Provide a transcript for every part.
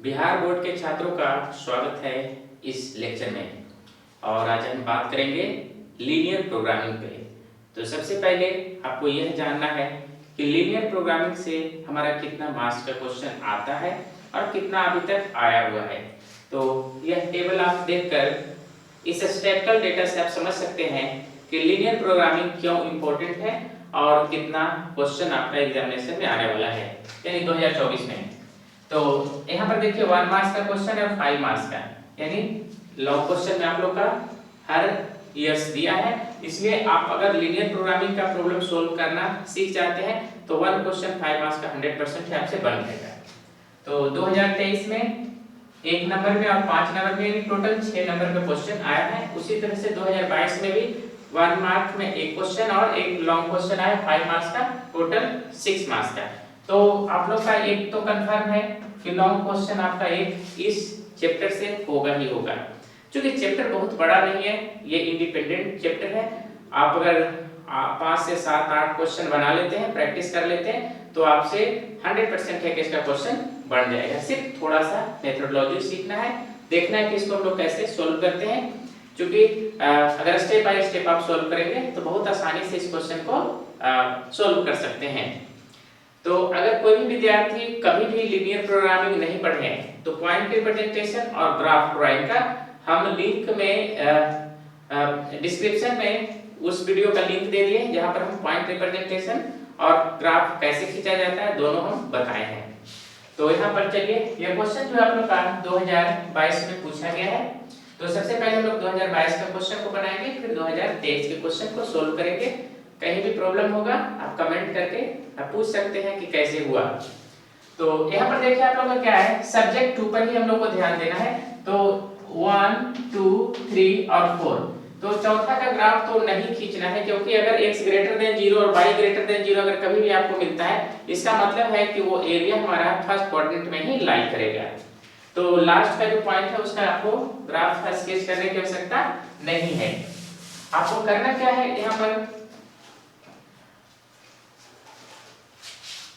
Bihar board के छात्रों का स्वागत है इस लेक्चर में। और आज हम बात करेंगे लीनियर प्रोग्रामिंग पे। तो सबसे पहले आपको यह जानना है कि लीनियर प्रोग्रामिंग से हमारा कितना मार्क्स का क्वेश्चन आता है और कितना अभी तक आया हुआ है। तो यह टेबल आप देखकर इस स्टैटिस्टिकल डेटा से आप समझ सकते हैं कि लीनियर प्रोग्रामिंग क्यों इम्पोर्टेंट है और कितना क्वेश्चन आपका एग्जामिनेशन में आने वाला है, यानी 2024 में। तो यहाँ पर देखिए 1 मार्क्स का क्वेश्चन है और 5 मार्क्स का, यानी लॉन्ग क्वेश्चन में आप लोग का हर ईयर्स दिया है। इसलिए आप अगर लीनियर प्रोग्रामिंग का प्रॉब्लम सोल्व करना सीख जाते हैं तो 1 क्वेश्चन 5 मार्क्स का 100% आपसे बन जाएगा। तो 2023 में 1 नंबर में और 5 नंबर में, यानी टोटल 6 नंबर का क्वेश्चन आया है। उसी तरह से 2022 में भी 1 मार्क में 1 क्वेश्चन और एक लॉन्ग क्वेश्चन आया 5 मार्क्स का, टोटल 6 मार्क्स का। तो आप लोग का एक तो कंफर्म है कि लॉन्ग क्वेश्चन आपका एक इस चैप्टर से होगा ही होगा। क्योंकि चैप्टर बहुत बड़ा नहीं है, ये इंडिपेंडेंट चैप्टर है। आप अगर 5 से 7 8 क्वेश्चन बना लेते हैं, प्रैक्टिस कर लेते हैं, तो आपसे 100% है कि इसका क्वेश्चन बन जाएगा। सिर्फ थोड़ा सा मेथोडोलॉजी सीखना है, देखना है कि इसको हम लोग कैसे सोल्व करते हैं। क्योंकि अगर स्टेप बाय स्टेप आप सोल्व करेंगे तो बहुत आसानी से इस क्वेश्चन को सोल्व कर सकते हैं। तो अगर कोई भी विद्यार्थी कभी भी लीनियर प्रोग्रामिंग नहीं पढ़े हैं तो पॉइंट रिप्रेजेंटेशन और ग्राफ ड्राइंग का हम लिंक में डिस्क्रिप्शन में उस वीडियो का लिंक दे दिए, जहां पर हम पॉइंट रिप्रेजेंटेशन और ग्राफ कैसे खींचा जाता है दोनों हम बताए हैं। तो यहाँ पर चलिए, यह क्वेश्चन जो आप लोग का 2022 में पूछा गया है। तो सबसे पहले हम लोग 2022 का क्वेश्चन को बनाएंगे, फिर 2023 के क्वेश्चन को सोल्व करेंगे। कहीं भी प्रॉब्लम होगा आप कमेंट करके आप पूछ सकते हैं कि कैसे हुआ। तो यहाँ पर देखिए आप लोग का क्या है, सब्जेक्ट 2 पर ही हम लोग को ध्यान देना है। तो 1 2 3 और 4, तो चौथा का ग्राफ तो नहीं खींचना है, क्योंकि अगर x ग्रेटर देन 0 और y ग्रेटर देन 0 अगर कभी भी आपको मिलता है, इसका मतलब है कि वो एरिया हमारा फर्स्ट क्वाड्रेंट में ही लाई करेगा। तो लास्ट का जो पॉइंट है उसका आपको ग्राफ स्केच करने की आवश्यकता नहीं है। आपको करना क्या है, यहाँ पर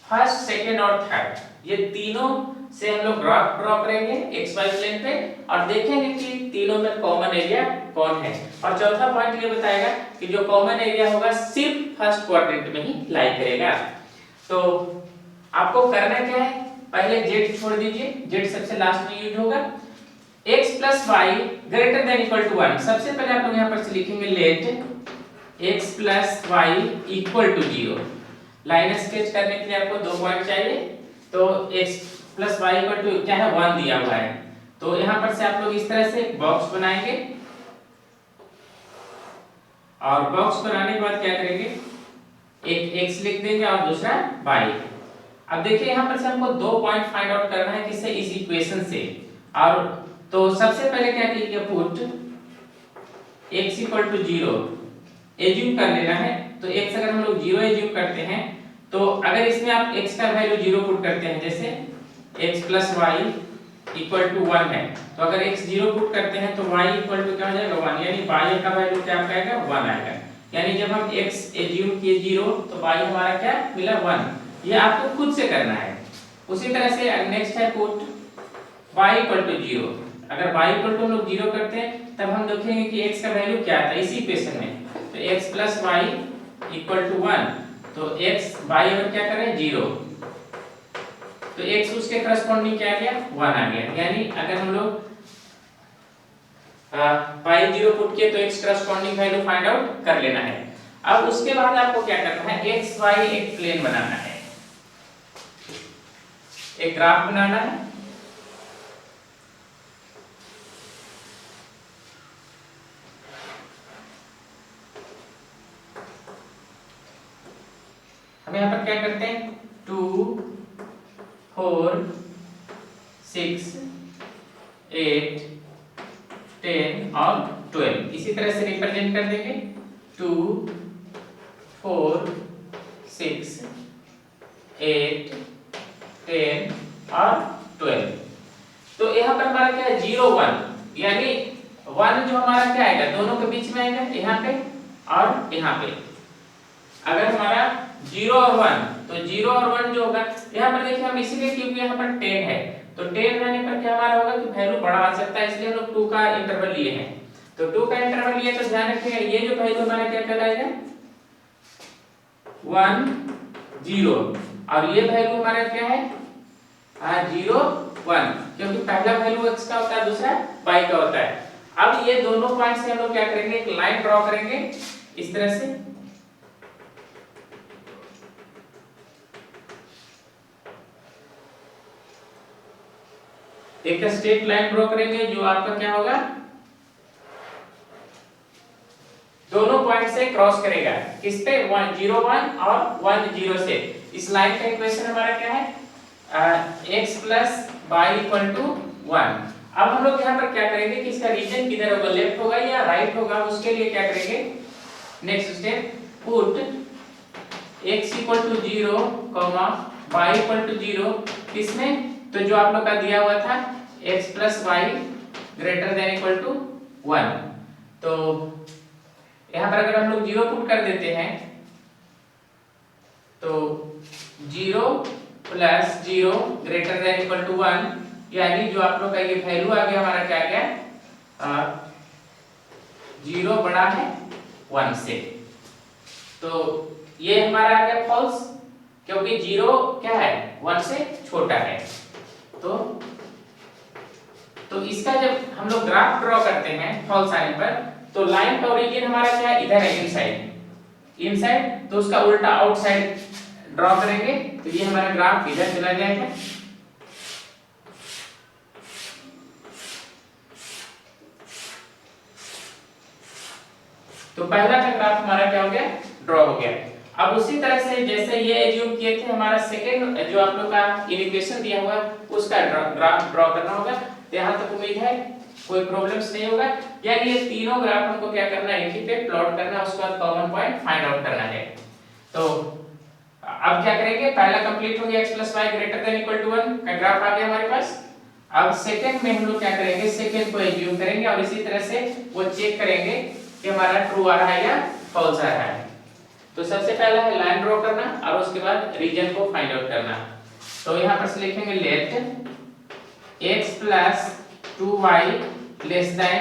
फर्स्ट, सेकंड और थर्ड, ये तीनों से हम लोग ग्राफ ड्रॉ करेंगे एक्स वाई प्लेन पे और देखेंगे कि तीनों में कॉमन एरिया कौन है। और चौथा पॉइंट ये बताएगा कि जो कॉमन एरिया होगा सिर्फ फर्स्ट क्वाड्रेंट में ही लाई करेगा। तो आपको करना क्या है, पहले z छोड़ दीजिए, z सबसे लास्ट में यूज होगा। x + y greater than equal to 1, सबसे पहले आप लोग यहाँ पर से लिखेंगे let x + y = 0। Line sketch करने के लिए आपको 2 पॉइंट चाहिए। तो x + y = क्या है, 1 दिया हुआ है। तो यहाँ पर से आप लोग इस तरह से एक बॉक्स बनाएंगे और बॉक्स बनाने के बाद क्या करेंगे, एक x लिख देंगे और दूसरा y। अब देखिए यहाँ पर से हमको 2 पॉइंट फाइंड आउट करना है, किससे, इस इक्वेशन से। और तो सबसे पहले क्या कीजिए, पुट x = 0 एज्यूम कर लेना है। तो x अगर हम लोग 0 एज्यूम करते हैं, तो अगर इसमें आप x का वैल्यू 0 पुट करते हैं, जैसे x + y = 1 है, तो अगर x 0 पुट करते हैं तो y = क्या हो जाएगा, 1, यानी y का वैल्यू क्या आएगा, 1 आएगा। यानी जब हम x एज्यूम किए 0 तो y हमारा क्या मिला, 1। ये आपको खुद से करना है। उसी तरह से नेक्स्ट है पुट y = 0। अगर y = हम लोग 0 करते हैं तब हम देखेंगे कि x का वैल्यू क्या आता है इसी इक्वेशन में। तो x + y = 1, तो x y और क्या करें 0, तो x उसके करस्पॉन्डिंग क्या आ गया, 1 आ गया। यानी अगर हम लोग y 0 पुट किए तो x corresponding value find out कर लेना है। अब उसके बाद आपको क्या करना है, x y एक प्लेन बनाना है, एक ग्राफ बनाना है। हम यहाँ पर क्या करते हैं, 2 4 6 8 10 और 12 इसी तरह से रिप्रेजेंट कर देंगे। 2 4 6 8 10 और 12। तो यहाँ पर हमारा क्या है, 0 1, यानी 1 जो हमारा क्या आएगा, दोनों के बीच में आएगा, यहाँ पे और यहाँ पे। अगर हमारा 0 और 1 तो 0 और 1 जो होगा यहाँ पर देखिए हम इसीलिए क्योंकि यहाँ पर 10 है, तो 10 रहने पर क्या हमारा होगा कि वैल्यू बड़ा आ सकता है, इसलिए हम लोग 2 का इंटरवल लिए हैं। तो 2 का इंटरवल लिए तो ध्यान रखिएगा ये जो वैल्यू हमारा क्या कहलाएगा 1 0 और ये वैल्यू हमारा क्या है 0 1, क्योंकि पहला वैल्यू x का होता है दूसरा y का होता है। अब ये दोनों पॉइंट से हम लोग क्या करेंगे एक लाइन ड्रॉ करेंगे इस तरह से, एक स्ट्रेट लाइन ड्रॉ करेंगे जो आपका क्या होगा दोनों पॉइंट से क्रॉस करेगा किस पे 1 0 1 और 1 0 से। इस लाइन का इक्वेशन हमारा क्या है x plus y equal to 1। अब हम लोग यहाँ पर क्या करेंगे कि इसका रीजन किधर होगा लेफ्ट होगा या राइट होगा, उसके लिए क्या करेंगे next step put x equal to 0 y equal to 0 किसमें, तो जो आप लोग का दिया हुआ था x plus y greater than equal to 1। तो यहाँ पर अगर हम लोग 0 पुट कर देते हैं तो 0 plus 0 greater than equal to 1, यानी जो आप लोग का ये वैल्यू आ गया हमारा क्या गया 0 बड़ा है 1 से, तो ये हमारा आ गया फॉल्स क्योंकि 0 क्या है 1 से छोटा है। तो इसका जब हम लोग ग्राफ ड्रॉ करते हैं फॉल्स आने पर तो लाइन का ओरिजिन हमारा क्या है इधर है इनसाइड, तो उसका उल्टा आउटसाइड ड्रॉ करेंगे तो ये हमारा ग्राफ इधर चला जाएगा। तो पहला का ग्राफ हमारा क्या हो गया ड्रॉ हो गया। अब उसी तरह से जैसे ये एज्यूम किए थे हमारा सेकंड जो आप लोग का इक्वेशन दिया हुआ उसका ग्राफ ड्रॉ करना होगा। तो यहाँ तक उम्मीद है कोई प्रॉब्लम्स नहीं होगा, यानी ये तीनों ग्राफ हमको क्या करना है एक ही पे प्लॉट करना है, उसके बाद कॉमन पॉइंट फाइंड आउट करना है। तो अब क्या करेंगे पहला कंप्लीट हो गया x plus y greater than equal to 1 का ग्राफ आ गया हमारे पास। अब सेकंड में हम लोग क्या करेंगे सेकंड को एज्यूम करेंगे और इसी तरह से वो चेक करेंगे कि हमारा ट्रू आ रहा है या फॉल्स आ रहा है। तो सबसे पहला है लाइन ड्रॉ करना और उसके बाद रीजन को फाइंड आउट करना। तो यहाँ पर से लिखेंगे let x plus 2y less than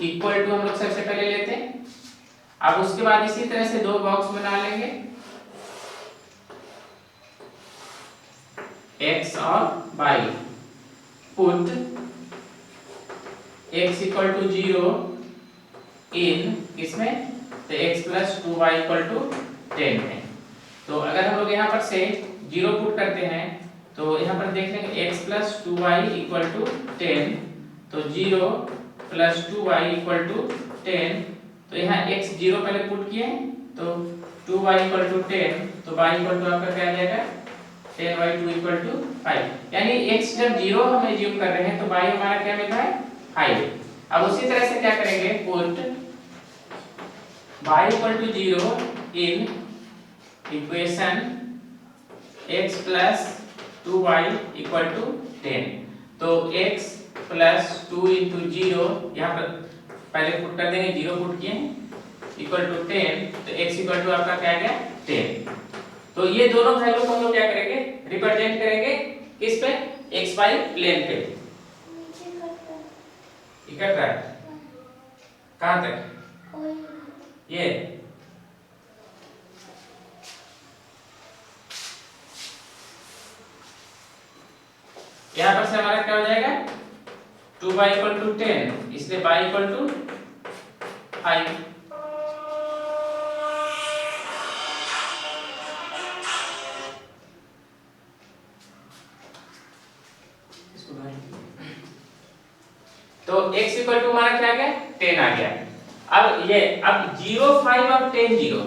equal to हम लोग सबसे पहले लेते हैं। अब उसके बाद इसी तरह से दो बॉक्स बना लेंगे x और y, put x equal to 0 in इसमें तो x plus 2y equal to 10 है। तो अगर हम लोग यहाँ पर से 0 पुट करते हैं तो यहाँ पर देख लेंगे x plus 2y equal to 10, तो 0 प्लस 2y इक्वल टू 10, तो यहाँ x 0 पहले पुट किए तो 2y इक्वल टू 10, तो y इक्वल टू आपका क्या आ जाएगा 10y2 इक्वल टू 5, यानी x जब 0 हम एज्यूम कर रहे हैं तो y हमारा क्या मिल रहा है 5। अब उसी तरह से क्या करेंगे put y equal to 0 in equation x plus 2y equal to 10, तो x प्लस 2 इंटू 0 यहाँ पर पहले पुट कर देंगे 0 पुट किए इक्वल टू 10, तो x इक्वल टू आपका क्या आ गया 10। तो ये दोनों वैल्यू को हम लोग क्या करेंगे रिप्रेजेंट करेंगे किस पे xy प्लेन पे। इकट्ठा है कहाँ तक ये यहाँ पर से हमारा क्या हो जाएगा 2y इक्वल टू 10, इसलिए y इक्वल टू 5। तो x इक्वल टू हमारा क्या आ गया 10 आ गया। अब 0 5 और 10 0,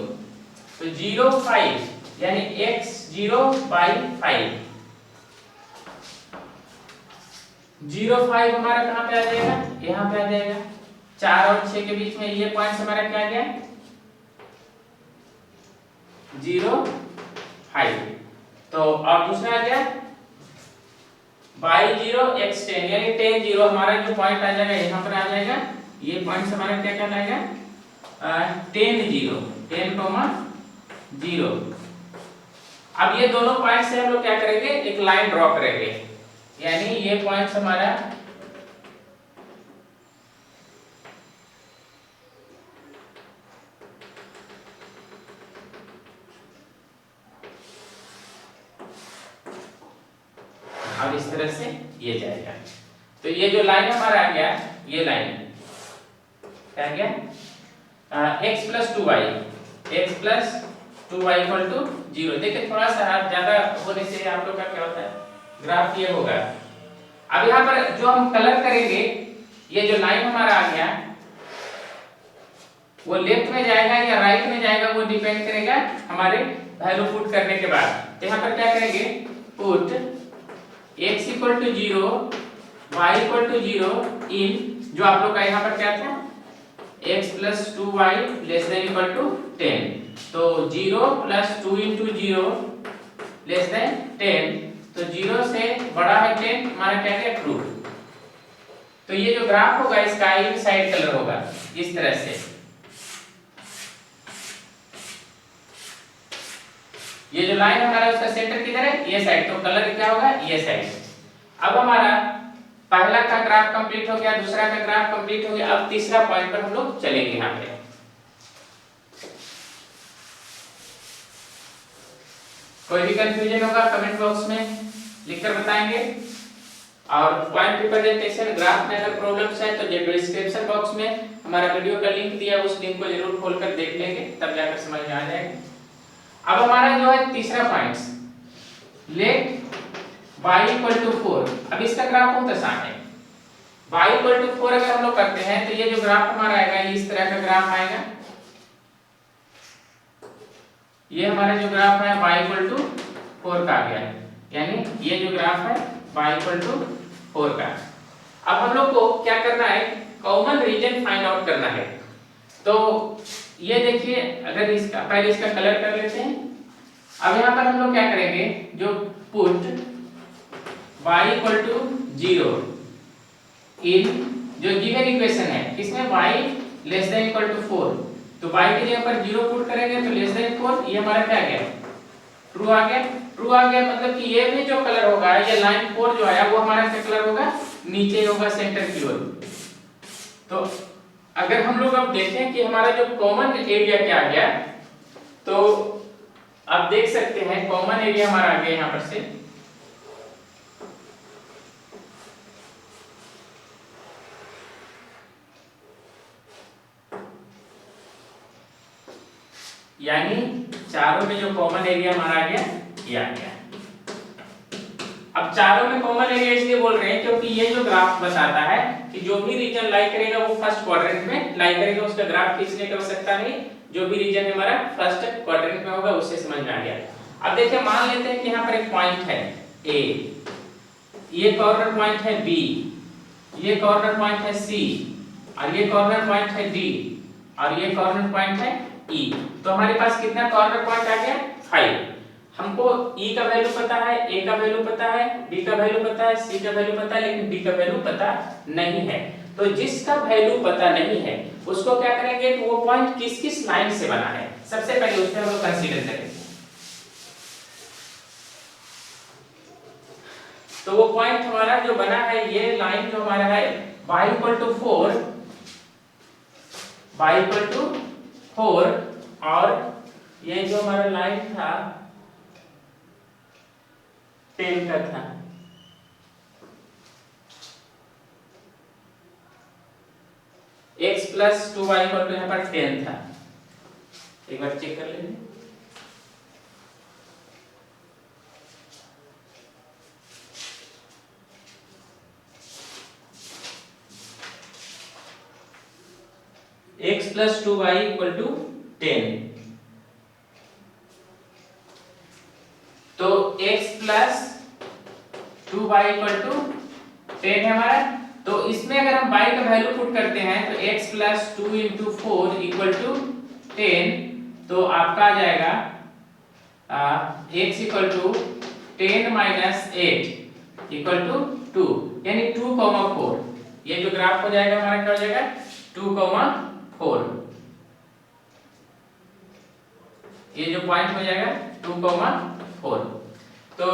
तो 0 5 यानी x 0 by 5, 0 5 हमारा कहाँ पे आ जाएगा यहाँ पे आ जाएगा। 4 और 6 के बीच में ये पॉइंट हमारा क्या आ गया 0 5, तो और दूसरा आ गया y0 x 10 यानी 10 0 हमारा जो पॉइंट आ जाएगा यहाँ पर आ जाएगा। ये पॉइंट हमारा क्या कहलाएगा 10 0 10, 0, अब ये दोनों पॉइंट से हम लोग क्या करेंगे, एक लाइन ड्रॉ करेंगे, यानी ये पॉइंट हमारा अब इस तरह से ये जाएगा। तो ये जो लाइन हमारा आ गया, ये लाइन क्या आ गया, x plus 2y, x plus 2y equal to 0। देखिए थोड़ा सा ज्यादा होने से आप लोग का क्या होता है, ग्राफ ये होगा। अब यहाँ पर जो हम कलर करेंगे, ये जो लाइन हमारा आ गया वो लेफ्ट में जाएगा या राइट में जाएगा, वो डिपेंड करेगा हमारे वैल्यू पुट करने के बाद। तो यहाँ पर क्या करेंगे, put x equal to 0, y equal to 0 in, जो आप लोग का यहाँ पर क्या था, x plus 2y less than equal to 10। तो 0 प्लस 2 इंटू 0 लेस देन 10, तो 0 से बड़ा है 10, हमारा क्या है ट्रू। तो ये जो ग्राफ होगा इसका इन साइड कलर होगा इस तरह से। ये जो लाइन हमारा उसका सेंटर किधर है, ये साइड, तो कलर क्या होगा, ये साइड। अब हमारा पहला का ग्राफ कंप्लीट हो गया, दूसरा का ग्राफ कंप्लीट हो गया। अब तीसरा पॉइंट पर हम लोग चलेंगे। यहाँ पे कोई भी कंफ्यूजन होगा कमेंट बॉक्स में लिखकर बताएंगे। और पॉइंट रिप्रेजेंटेशन ग्राफ में अगर प्रॉब्लम्स है तो डिस्क्रिप्शन बॉक्स में हमारा वीडियो का लिंक दिया, उस लिंक को जरूर खोलकर देख लेंगे, तब जाकर समझ में आ जाएगा। अब हमारा जो है तीसरा point, let y equal to 4। अब इसका ग्राफ बहुत आसान है। y इक्वल टू 4 अगर हम लोग करते हैं तो ये जो ग्राफ हमारा आएगा, इस तरह का ग्राफ आएगा। ये हमारा जो ग्राफ है y इक्वल टू 4 का आ गया, यानी ये जो ग्राफ है y इक्वल टू 4 का। अब हम लोग को क्या करना है, कॉमन रीजन फाइंड आउट करना है। तो ये देखिए, अगर इसका पहले इसका कलर कर लेते हैं। अब यहाँ पर हम लोग क्या करेंगे, जो put y equal to 0 in, जो गिवन इक्वेशन है इसमें y less than equal to 4, तो y की जगह पर 0 पुट करेंगे तो लेस देन 4, ये हमारा क्या आ गया, ट्रू आ गया। ट्रू आ गया मतलब कि ये भी जो कलर होगा, ये लाइन 4 जो आया वो हमारा क्या कलर होगा, नीचे होगा सेंटर की ओर। तो अगर हम लोग अब देखें कि हमारा जो कॉमन एरिया क्या आ गया, तो आप देख सकते हैं कॉमन एरिया हमारा आ गया यहाँ पर से, यानी चारों में जो कॉमन एरिया हमारा आ गया, ये आ गया। अब चारों में कॉमन एरिया इसलिए बोल रहे हैं क्योंकि ये जो ग्राफ बताता है कि जो भी रीजन लाई करेगा वो फर्स्ट क्वाड्रेंट में लाई करेगा, उसका ग्राफ खींचने की आवश्यकता नहीं। जो भी रीजन हमारा फर्स्ट क्वाड्रेंट में होगा उससे समझ में आ गया। अब देखिए, मान लेते हैं कि यहाँ पर एक पॉइंट है A, ये कॉर्नर पॉइंट है B, ये कॉर्नर पॉइंट है C, और ये कॉर्नर पॉइंट है D, और ये कॉर्नर पॉइंट है E। तो हमारे पास कितना कॉर्नर पॉइंट आ गया, 5। हमको E का वैल्यू पता है, A का वैल्यू पता है, B का वैल्यू पता है, C का वैल्यू पता है, लेकिन D का वैल्यू पता नहीं है। तो जिसका वैल्यू पता नहीं है उसको क्या करेंगे कि वो पॉइंट किस किस लाइन से बना है, सबसे पहले उसको हम लोग कंसीडर करेंगे। तो वो पॉइंट हमारा जो बना है, ये लाइन जो हमारा है y equal to 4, y equal to 4, और ये जो हमारा लाइन था 10 का था। x plus 2y equal to यहाँ पर 10 था। एक बार चेक कर लेंगे। x plus 2y equal to 10, तो x plus 2y equal to 10 है हमारा। तो इसमें अगर हम y का वैल्यू पुट करते हैं तो x plus 2 into 4 equal to 10, तो आपका आ जाएगा x equal to 10 minus 8 equal to 2, यानी 2,4। ये जो ग्राफ हो जाएगा हमारा क्या हो जाएगा, 2,4। ये जो पॉइंट हो जाएगा 2,4। 4। तो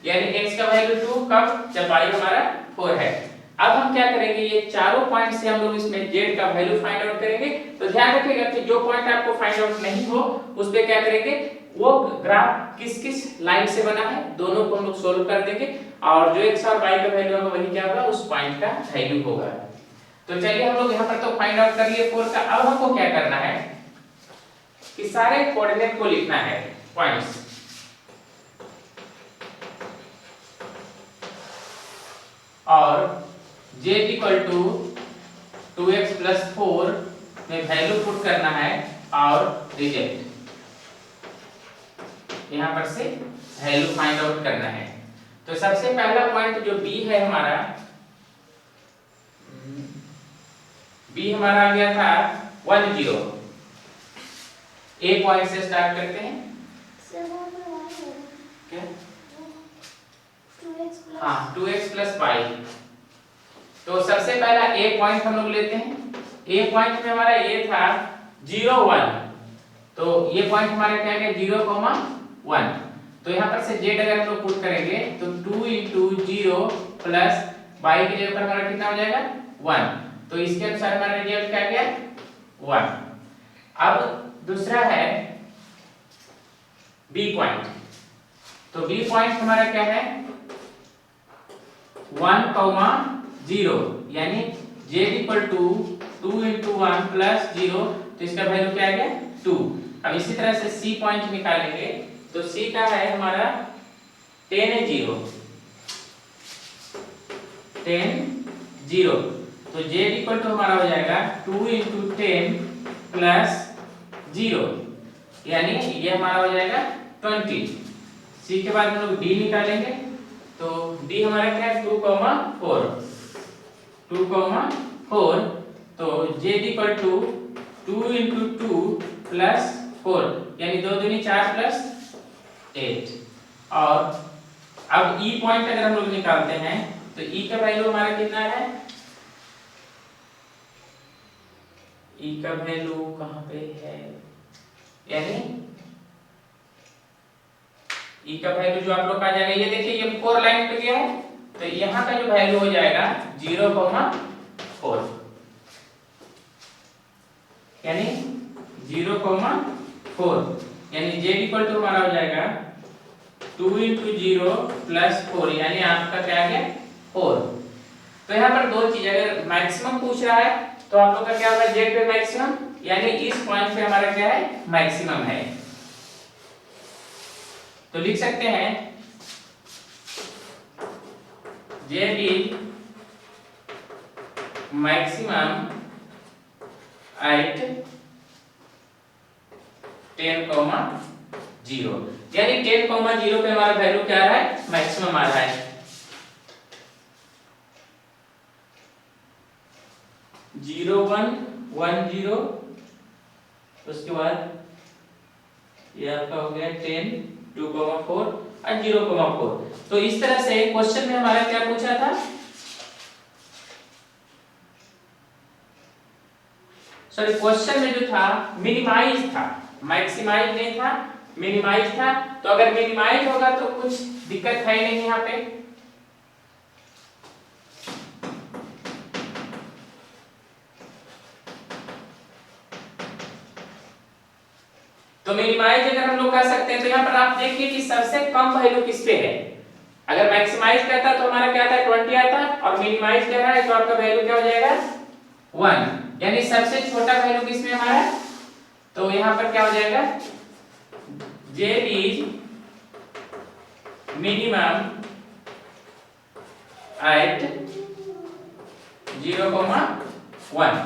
यानी x का वैल्यू 2 कब, जब y हमारा 4 है। अब हम क्या करेंगे, ये चारों पॉइंट से हम लोग इसमें z का वैल्यू फाइंड आउट करेंगे। तो ध्यान रखिएगा कि जो पॉइंट आपको फाइंड आउट नहीं हो उस पे क्या करेंगे, वो ग्राफ किस किस लाइन से बना है दोनों को हम लोग सोल्व कर देंगे, और जो x और y का वैल्यू होगा वही क्या होगा, उस पॉइंट का वैल्यू होगा। तो चलिए हम लोग यहाँ पर तो फाइंड आउट कर लिए 4 का। अब हमको क्या करना है कि सारे कोऑर्डिनेट को लिखना है, पॉइंट्स। और z equal to 2x plus 4 में वैल्यू पुट करना है और रिजल्ट यहाँ पर से वैल्यू फाइंड आउट करना है। तो सबसे पहला पॉइंट जो b है हमारा, b हमारा आ गया था 1 0। a पॉइंट से स्टार्ट करते हैं। क्या? 2x plus y। तो सबसे पहला a पॉइंट हम लोग लेते हैं। a पॉइंट में हमारा ये था 0 1, तो ये पॉइंट हमारा क्या है 0, 1। तो यहाँ पर से z अगर हम लोग पुट करेंगे तो 2 into 0 प्लस y की जगह पर हमारा कितना हो जाएगा 1। तो इसके अनुसार हमारा रिजल्ट क्या गया 1। अब दूसरा है b पॉइंट। तो b पॉइंट हमारा क्या है 1, 0, यानी z equal to 2 into 1 plus 0, तो इसका वैल्यू क्या आ गया 2। अब इसी तरह से c पॉइंट निकालेंगे। तो c का है हमारा 10 0, 10 0। तो z इक्वल टू हमारा हो जाएगा 2 into 10 प्लस 0, यानी ये हमारा हो जाएगा 20। c के बाद हम लोग d निकालेंगे। तो d हमारा क्या है 2, 4। तो z equal to 2 into 2 plus 4, यानी 2 दूनी 4 प्लस 8। और अब e पॉइंट अगर हम लोग निकालते हैं तो e का वैल्यू हमारा कितना है, e का वैल्यू कहाँ पे है, यानी e का वैल्यू जो आप लोग का आ जाएगा, ये देखिए ये 4 लाइन पे गया है, तो यहाँ का जो वैल्यू हो जाएगा 0, 4, यानी 0, 4, यानी z इक्वल टू हमारा हो जाएगा 2 into 0 प्लस 4, यानी आपका क्या आ गया 4। तो यहाँ पर दो चीज, अगर मैक्सिमम पूछ रहा है तो आप लोग का क्या होगा z पे मैक्सिमम, यानी इस पॉइंट पे हमारा क्या है मैक्सिमम है। तो लिख सकते हैं z is maximum at 10, 0, यानी 10, 0 पे हमारा वैल्यू क्या आ रहा है मैक्सिमम आ रहा है। 0, 1, 1, 0, उसके बाद ये आपका हो गया 10, 2, 4 और 0, 4। तो इस तरह से क्वेश्चन में हमारा क्या पूछा था, सॉरी क्वेश्चन में जो था मिनिमाइज था, मैक्सिमाइज नहीं था, मिनिमाइज था। तो अगर मिनिमाइज होगा तो कुछ दिक्कत है ही नहीं यहाँ पे। तो मिनिमाइज अगर हम लोग कर सकते हैं तो यहाँ पर आप देखिए कि सबसे कम वैल्यू किस पे है। अगर मैक्सिमाइज करता तो हमारा क्या आता 20 आता, और मिनिमाइज कर रहा है तो आपका वैल्यू क्या हो जाएगा 1, यानी सबसे छोटा वैल्यू किस में हमारा, तो यहाँ पर क्या हो जाएगा z is minimum at 0, 1।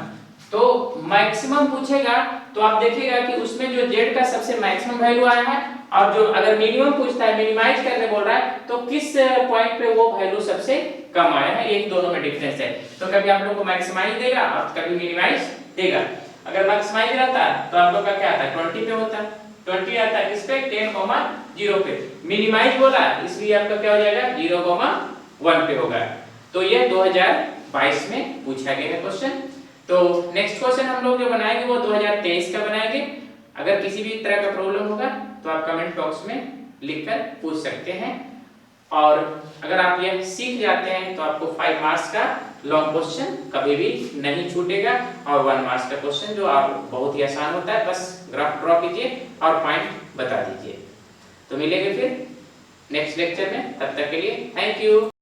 तो मैक्सिमम पूछेगा तो आप देखिएगा कि उसमें जो z का सबसे मैक्सिमम वैल्यू आया है, और जो अगर मिनिमम पूछता है मिनिमाइज करने बोल रहा है तो किस पॉइंट पे वो वैल्यू सबसे कम आया है, ये दोनों में डिफरेंस है। तो कभी आप लोग को मैक्सिमाइज देगा और कभी मिनिमाइज देगा। अगर मैक्सिमाइज रहता तो आप लोग का क्या आता 20 पे होता, 20 आता है किस पे 10, 0 पे। मिनिमाइज बोला इसलिए आपका क्या हो जाएगा 0, 1 पे होगा। तो ये 2022 में पूछा गया है क्वेश्चन। तो नेक्स्ट क्वेश्चन हम लोग जो बनाएंगे वो 2023 का बनाएंगे। अगर किसी भी तरह का प्रॉब्लम होगा तो आप कमेंट बॉक्स में लिखकर पूछ सकते हैं। और अगर आप यह सीख जाते हैं तो आपको 5 मार्क्स का लॉन्ग क्वेश्चन कभी भी नहीं छूटेगा, और 1 मार्क्स का क्वेश्चन जो आप बहुत ही आसान होता है, बस ग्राफ ड्रॉ कीजिए और पॉइंट बता दीजिए। तो मिलेंगे फिर नेक्स्ट लेक्चर में, तब तक के लिए थैंक यू।